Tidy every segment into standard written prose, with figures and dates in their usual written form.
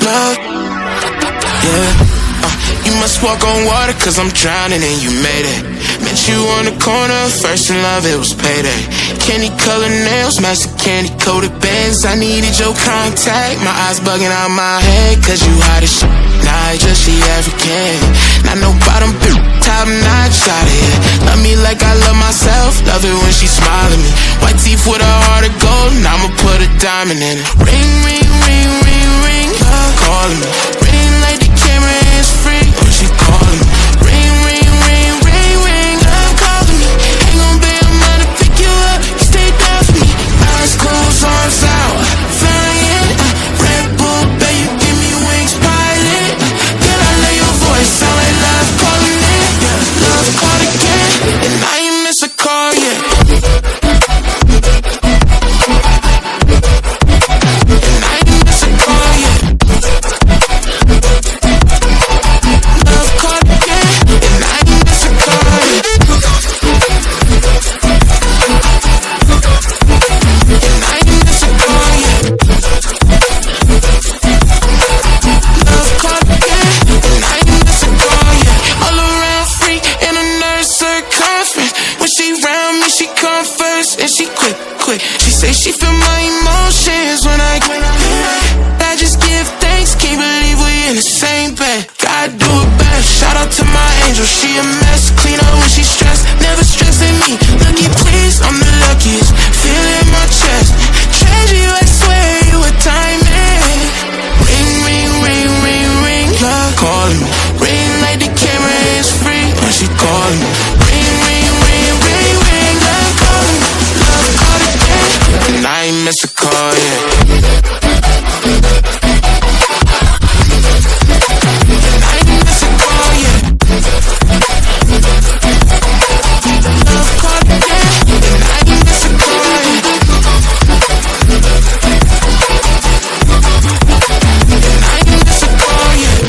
love. Yeah, you must walk on water cause I'm drowning and you made it. Met you on the corner, first in love, it was payday. Candy colored nails, match the candy coated bands. I needed your contact, my eyes bugging out my head. Cause you hot as shit, nah, just she African. Not no bottom bitch, top notch out of here. Love me like I love myself, love it when she smile at me. White teeth with a heart of gold, and I'ma put a diamond in it. Ring, ring, ring, ring, ring, love calling me. Ring like the camera is free, when she calling me. Ring, ring, ring, ring, ring, love calling me. Ain't gon' be a man to pick you up, you stay down for me. Eyes closed, arms out, flying. Red Bull, baby, give me wings, pilot. Girl, I love your voice, sound like love calling it. Love called again, and I ain't miss a call yet. And I ain't miss a call yet. Love called again, and I ain't miss a call yet. And I ain't miss a call yet. Love called again, and I ain't miss a call yet. All around freak in a nurse circumference. When she round me, she come first, and she quick. She say she feel my emotions when I just give thanks, can't believe we in the same bed. Gotta do it best, shout out to my angel, she a mess. Clean up when she stressed, never stressing me. Lucky please, I'm the luckiest, feel it in my chest. Treasure you, I swear you a diamond. Ring, ring, ring, ring, ring, love calling me. Ring like the camera is free when she calling me. Ring, ring, ring, ring, ring, love calling me. Love called again, and I ain't miss a call yet. And I ain't miss a call yet. Love called again, and I ain't miss a call yet. And I ain't miss a call yet.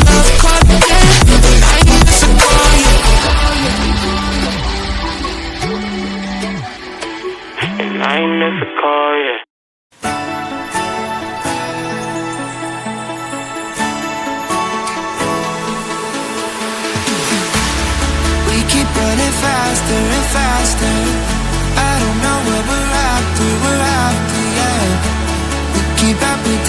Love called again, and I ain't miss a call yet. And I ain't miss a call yet. We keep running faster and faster. I don't know where we're after, yeah. We keep up with